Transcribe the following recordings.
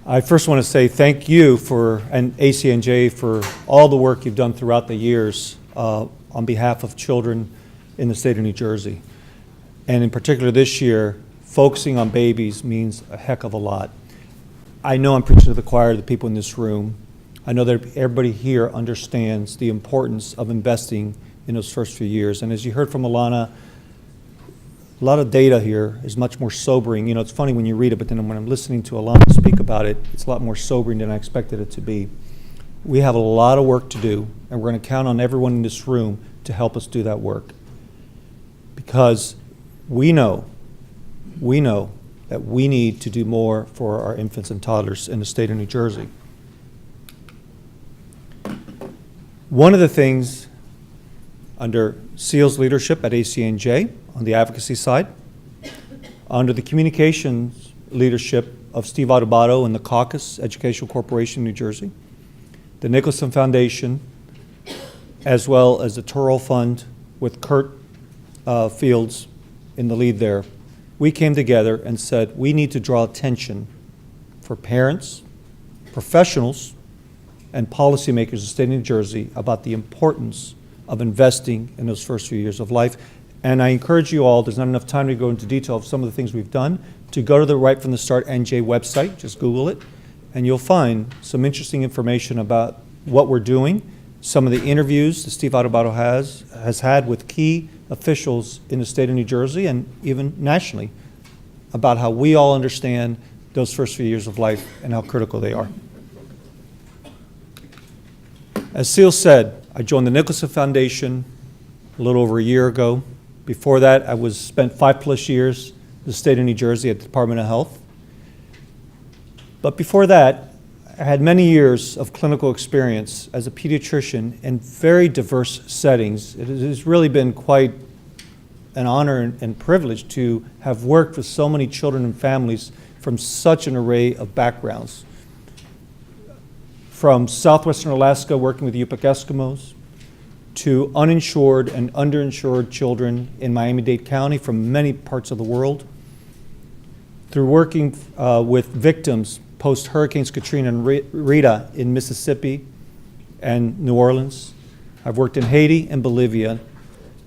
I first want to say thank you and ACNJ for all the work you've done throughout the years on behalf of children in the state of New Jersey. And in particular this year, focusing on babies means a heck of a lot. I know I'm preaching to the choir, the people in this room. I know that everybody here understands the importance of investing in those first few years. And as you heard from Alana, a lot of data here is much more sobering. You know, it's funny when you read it, but then when I'm listening to Alana speak about it, it's a lot more sobering than I expected it to be. We have a lot of work to do, and we're going to count on everyone in this room to help us do that work. Because we know that we need to do more for our infants and toddlers in the state of New Jersey. One of the things under SEAL's leadership at ACNJ on the advocacy side, under the communications leadership of Steve Adubato and the Caucus Educational Corporation in New Jersey, the Nicholson Foundation, as well as the Turrell Fund with Kurt Fields in the lead there, we came together and said we need to draw attention for parents, professionals, and policymakers in the state of New Jersey about the importance of investing in those first few years of life. And I encourage you all, there's not enough time to go into detail of some of the things we've done, to go to the Right From the Start NJ website, just Google it, and you'll find some interesting information about what we're doing, some of the interviews that Steve Adubato has had with key officials in the state of New Jersey and even nationally about how we all understand those first few years of life and how critical they are. As Seal said, I joined the Nicholson Foundation a little over a year ago. Before that, I spent 5+ years in the state of New Jersey at the Department of Health. But before that, I had many years of clinical experience as a pediatrician in very diverse settings. It has really been quite an honor and privilege to have worked with so many children and families from such an array of backgrounds. From southwestern Alaska, working with the Yupik Eskimos, to uninsured and underinsured children in Miami-Dade County from many parts of the world, through working with victims post-Hurricanes Katrina and Rita in Mississippi and New Orleans. I've worked in Haiti and Bolivia.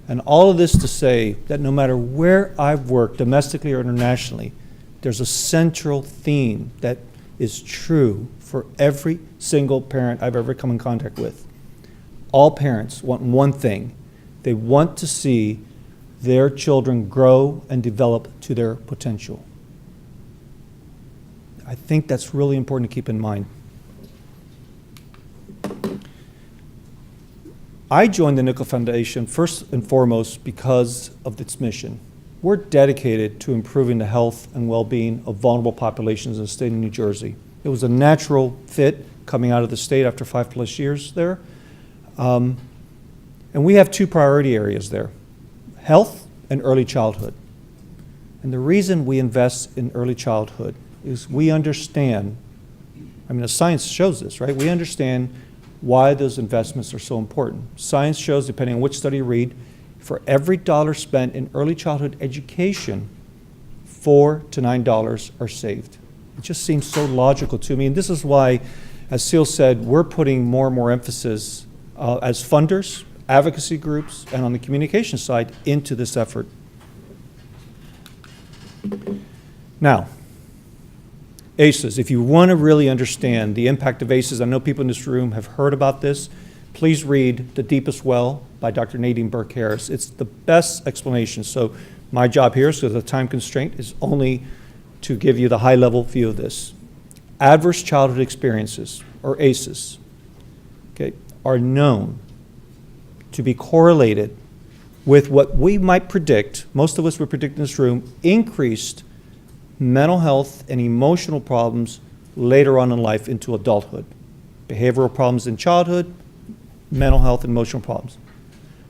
And all of this to say that no matter where I've worked, domestically or internationally, there's a central theme that is true for every single parent I've ever come in contact with. All parents want one thing. They want to see their children grow and develop to their potential. I think that's really important to keep in mind. I joined the Nicholson Foundation first and foremost because of its mission. We're dedicated to improving the health and well-being of vulnerable populations in the state of New Jersey. It was a natural fit coming out of the state after 5+ years there. And we have two priority areas there, health and early childhood. And the reason we invest in early childhood is we understand, I mean, the science shows this, right? We understand why those investments are so important. Science shows, depending on which study you read, for every dollar spent in early childhood education, $4 to $9 are saved. It just seems so logical to me. And this is why, as Seal said, we're putting more and more emphasis as funders, advocacy groups, and on the communication side into this effort. Now, ACEs, if you want to really understand the impact of ACEs, I know people in this room have heard about this, please read The Deepest Well by Dr. Nadine Burke-Harris. It's the best explanation. So my job here, because of the time constraint, is only to give you the high-level view of this. Adverse childhood experiences, or ACEs, okay, are known to be correlated with what we might predict, most of us would predict in this room, increased mental health and emotional problems later on in life into adulthood. Behavioral problems in childhood, mental health and emotional problems.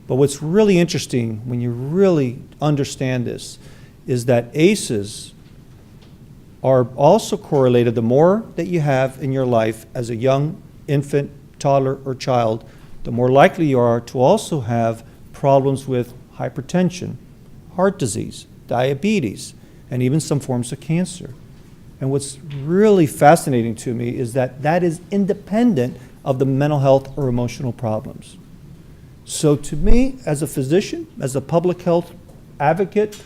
But what's really interesting when you really understand this is that ACEs are also correlated, the more that you have in your life as a young infant, toddler, or child, the more likely you are to also have problems with hypertension, heart disease, diabetes, and even some forms of cancer. And what's really fascinating to me is that that is independent of the mental health or emotional problems. So to me, as a physician, as a public health advocate,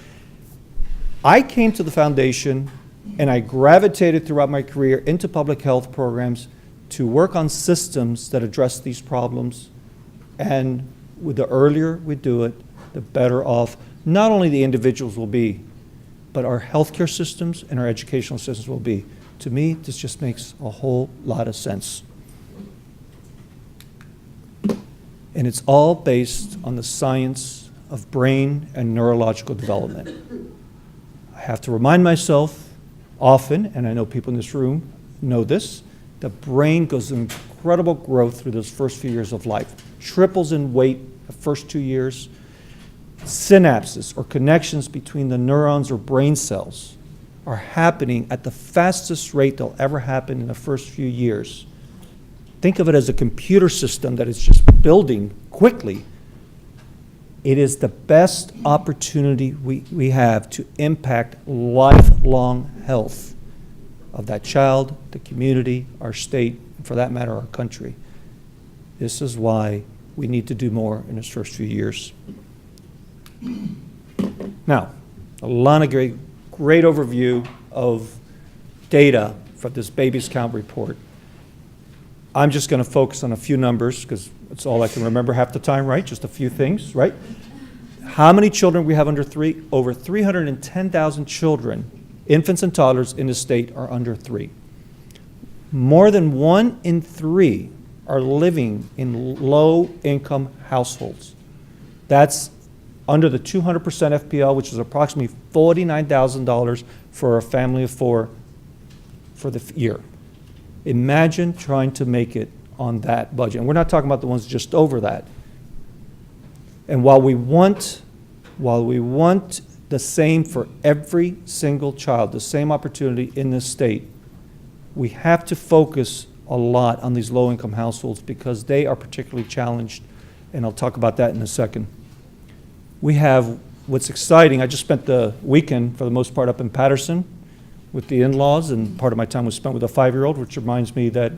I came to the foundation and I gravitated throughout my career into public health programs to work on systems that address these problems. And the earlier we do it, the better off not only the individuals will be, but our healthcare systems and our educational systems will be. To me, this just makes a whole lot of sense. And it's all based on the science of brain and neurological development. I have to remind myself often, and I know people in this room know this, the brain goes through incredible growth through those first few years of life. Triples in weight the first 2 years. Synapses or connections between the neurons or brain cells are happening at the fastest rate they'll ever happen in the first few years. Think of it as a computer system that is just building quickly. It is the best opportunity we have to impact lifelong health of that child, the community, our state, and for that matter, our country. This is why we need to do more in those first few years. Now, a lot of great overview of data from this Babies Count report. I'm just going to focus on a few numbers because it's all I can remember half the time, right? Just a few things, right? How many children we have under 3? Over 310,000 children, infants and toddlers in the state are under 3. More than 1 in 3 are living in low-income households. That's under the 200% FPL, which is approximately $49,000 for a family of 4 for the year. Imagine trying to make it on that budget. And we're not talking about the ones just over that. And while we want the same for every single child, the same opportunity in this state, we have to focus a lot on these low-income households because they are particularly challenged, and I'll talk about that in a second. We have what's exciting. I just spent the weekend, for the most part, up in Patterson with the in-laws, and part of my time was spent with a 5-year-old, which reminds me that,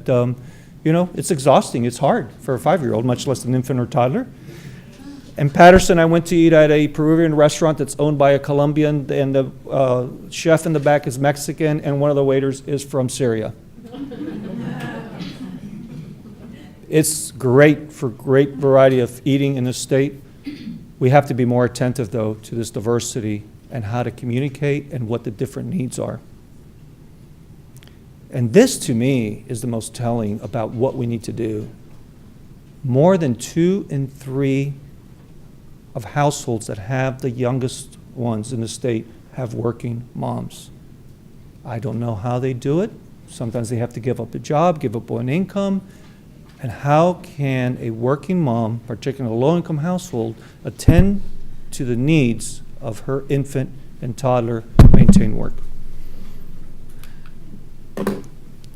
it's exhausting. It's hard for a 5-year-old, much less an infant or toddler. In Patterson, I went to eat at a Peruvian restaurant that's owned by a Colombian, and the chef in the back is Mexican, and one of the waiters is from Syria. It's great for great variety of eating in this state. We have to be more attentive, though, to this diversity and how to communicate and what the different needs are. And this, to me, is the most telling about what we need to do. More than 2 in 3 of households that have the youngest ones in the state have working moms. I don't know how they do it. Sometimes they have to give up a job, give up one income. And how can a working mom, particularly in a low-income household, attend to the needs of her infant and toddler, maintain work?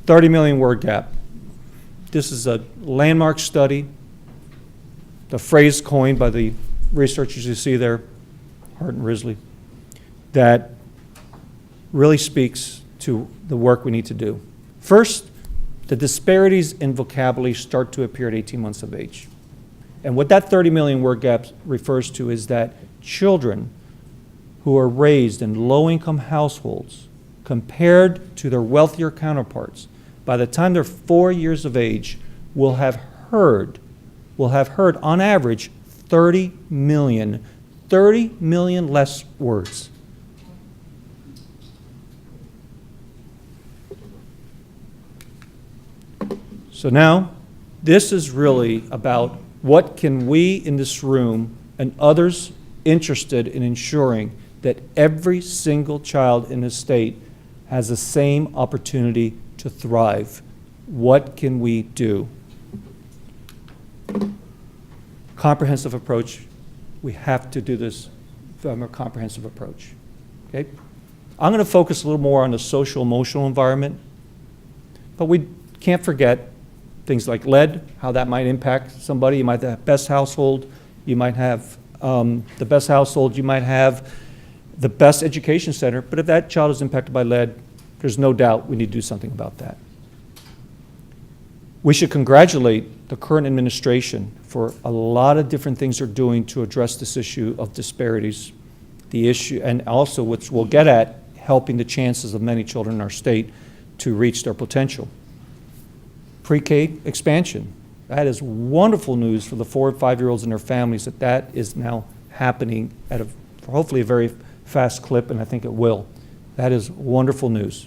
30 million word gap. This is a landmark study. The phrase coined by the researchers you see there, Hart and Risley, that really speaks to the work we need to do. First, the disparities in vocabulary start to appear at 18 months of age. And what that 30 million word gap refers to is that children who are raised in low-income households, compared to their wealthier counterparts, by the time they're 4 years of age, will have heard on average 30 million less words. So now, this is really about what can we in this room and others interested in ensuring that every single child in this state has the same opportunity to thrive. What can we do? Comprehensive approach. We have to do this from a comprehensive approach. Okay? I'm going to focus a little more on the social emotional environment, but we can't forget things like lead, how that might impact somebody. You might have the best household, you might have the best household, you might have the best education center, but if that child is impacted by lead, There's no doubt we need to do something about that. We should congratulate the current administration for a lot of different things they're doing to address this issue of disparities, the issue, and also, which we'll get at, helping the chances of many children in our state to reach their potential. Pre-K expansion. That is wonderful news for the 4 and 5-year-olds and their families that is now happening at hopefully a very fast clip, and I think it will. That is wonderful news.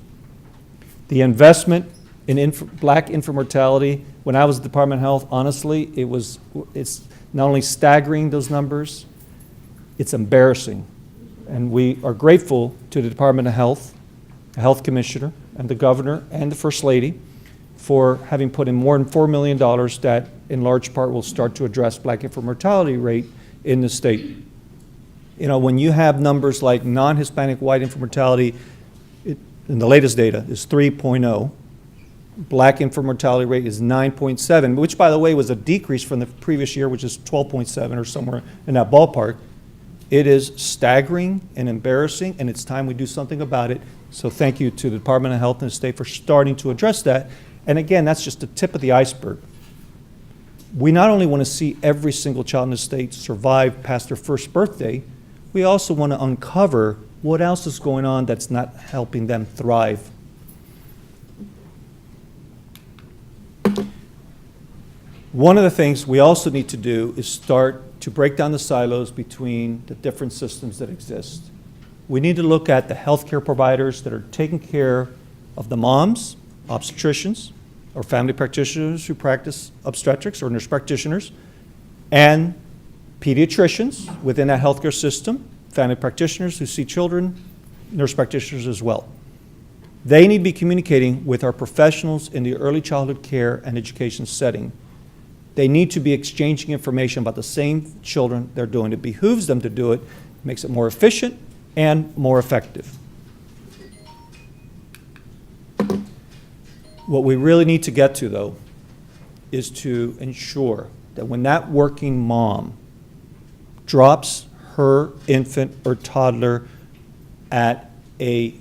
The investment in black infant mortality, when I was at the Department of Health, honestly, it's not only staggering, those numbers, it's embarrassing. And we are grateful to the Department of Health, the Health Commissioner, and the Governor, and the First Lady for having put in more than $4 million that in large part will start to address black infant mortality rate in the state. You know, when you have numbers like non-Hispanic white infant mortality, in the latest data is 3.0, black infant mortality rate is 9.7, which by the way was a decrease from the previous year, which is 12.7 or somewhere in that ballpark. It is staggering and embarrassing, and it's time we do something about it. So thank you to the Department of Health and the state for starting to address that. And again, that's just the tip of the iceberg. We not only want to see every single child in the state survive past their first birthday, we also want to uncover what else is going on that's not helping them thrive. One of the things we also need to do is start to break down the silos between the different systems that exist. We need to look at the healthcare providers that are taking care of the moms, obstetricians, or family practitioners who practice obstetrics, or nurse practitioners, and pediatricians within that healthcare system, family practitioners who see children, nurse practitioners as well. They need to be communicating with our professionals in the early childhood care and education setting. They need to be exchanging information about the same children they're doing. It behooves them to do it, makes it more efficient and more effective. What we really need to get to, though, is to ensure that when that working mom drops her infant or toddler at a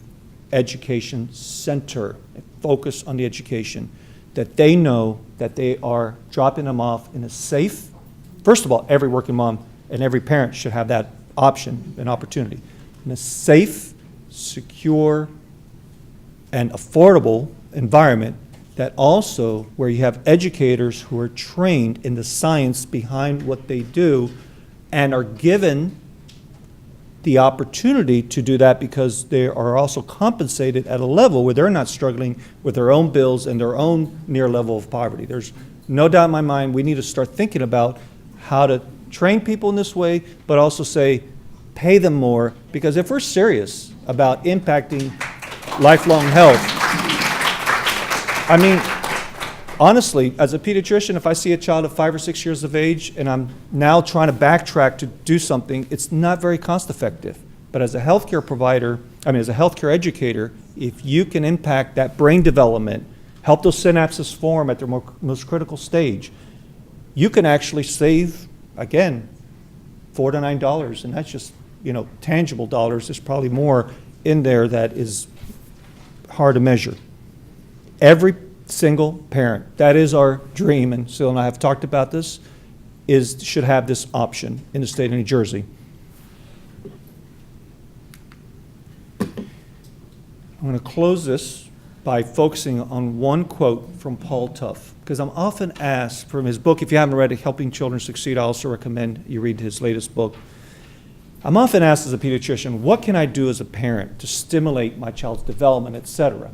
education center, focus on the education, that they know that they are dropping them off in a safe, first of all, every working mom and every parent should have that option and opportunity, in a safe, secure, and affordable environment, that also where you have educators who are trained in the science behind what they do and are given the opportunity to do that because they are also compensated at a level where they're not struggling with their own bills and their own near level of poverty. There's no doubt in my mind we need to start thinking about how to train people in this way, but also say pay them more, because if we're serious about impacting lifelong health, I mean, honestly, as a pediatrician, if I see a child of 5 or 6 years of age and I'm now trying to backtrack to do something, it's not very cost effective. But as a healthcare provider, as a healthcare educator, if you can impact that brain development, help those synapses form at their most critical stage, you can actually save, again, $4 to $9, and that's just, tangible dollars. There's probably more in there that is hard to measure. Every single parent, that is our dream, and Syl and I have talked about this, should have this option in the state of New Jersey. I'm going to close this by focusing on one quote from Paul Tough, because I'm often asked from his book, if you haven't read it, Helping Children Succeed, I also recommend you read his latest book. I'm often asked as a pediatrician, what can I do as a parent to stimulate my child's development, etc.?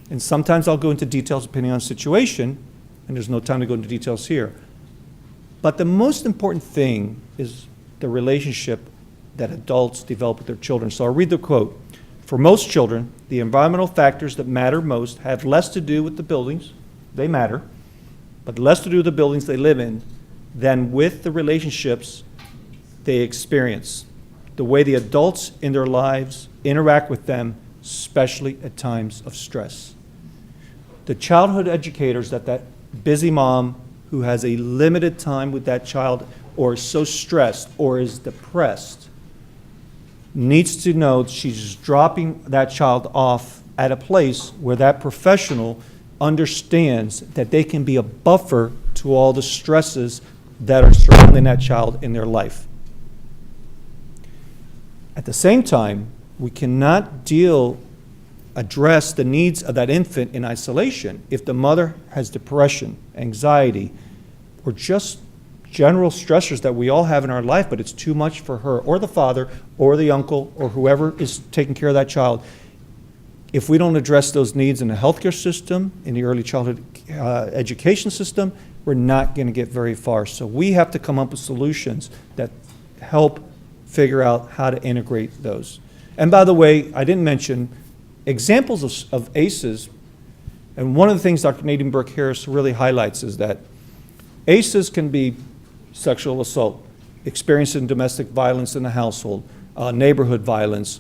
And sometimes I'll go into details depending on the situation, and there's no time to go into details here. But the most important thing is the relationship that adults develop with their children. So I'll read the quote. For most children, the environmental factors that matter most have less to do with the buildings, they matter, but less to do with the buildings they live in than with the relationships they experience, the way the adults in their lives interact with them, especially at times of stress. The childhood educators that busy mom who has a limited time with that child or is so stressed or is depressed needs to know she's dropping that child off at a place where that professional understands that they can be a buffer to all the stresses that are surrounding that child in their life. At the same time, we cannot address the needs of that infant in isolation. If the mother has depression, anxiety, or just general stressors that we all have in our life, but it's too much for her or the father or the uncle or whoever is taking care of that child, if we don't address those needs in the healthcare system, in the early childhood education system, we're not going to get very far. So we have to come up with solutions that help figure out how to integrate those. And by the way, I didn't mention examples of ACEs, and one of the things Dr. Nadine Burke-Harris really highlights is that ACEs can be sexual assault, experiencing domestic violence in the household, neighborhood violence,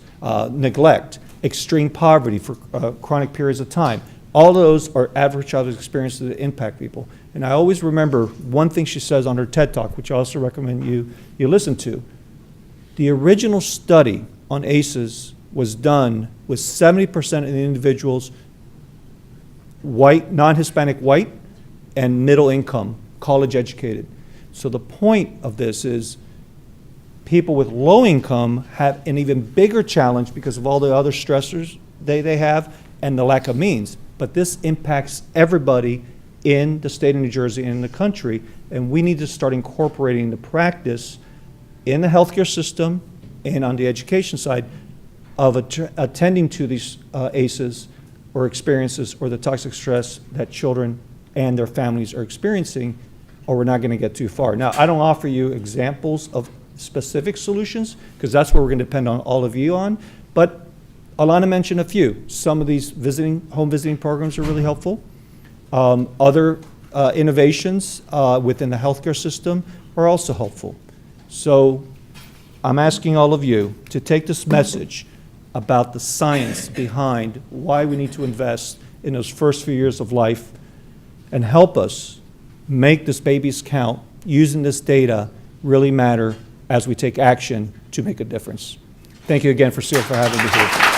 neglect, extreme poverty for chronic periods of time. All of those are adverse childhood experiences that impact people. And I always remember one thing she says on her TED Talk, which I also recommend you listen to. The original study on ACEs was done with 70% of the individuals white, non-Hispanic white, and middle income, college educated. So the point of this is people with low income have an even bigger challenge because of all the other stressors they have and the lack of means. But this impacts everybody in the state of New Jersey and in the country, and we need to start incorporating the practice in the healthcare system and on the education side of attending to these ACEs or experiences or the toxic stress that children and their families are experiencing, or we're not going to get too far. Now, I don't offer you examples of specific solutions because that's where we're going to depend on all of you on, but Alana mentioned a few. Some of these home visiting programs are really helpful. Other innovations within the healthcare system are also helpful. So I'm asking all of you to take this message about the science behind why we need to invest in those first few years of life and help us make this babies count, using this data really matter as we take action to make a difference. Thank you again for having me here.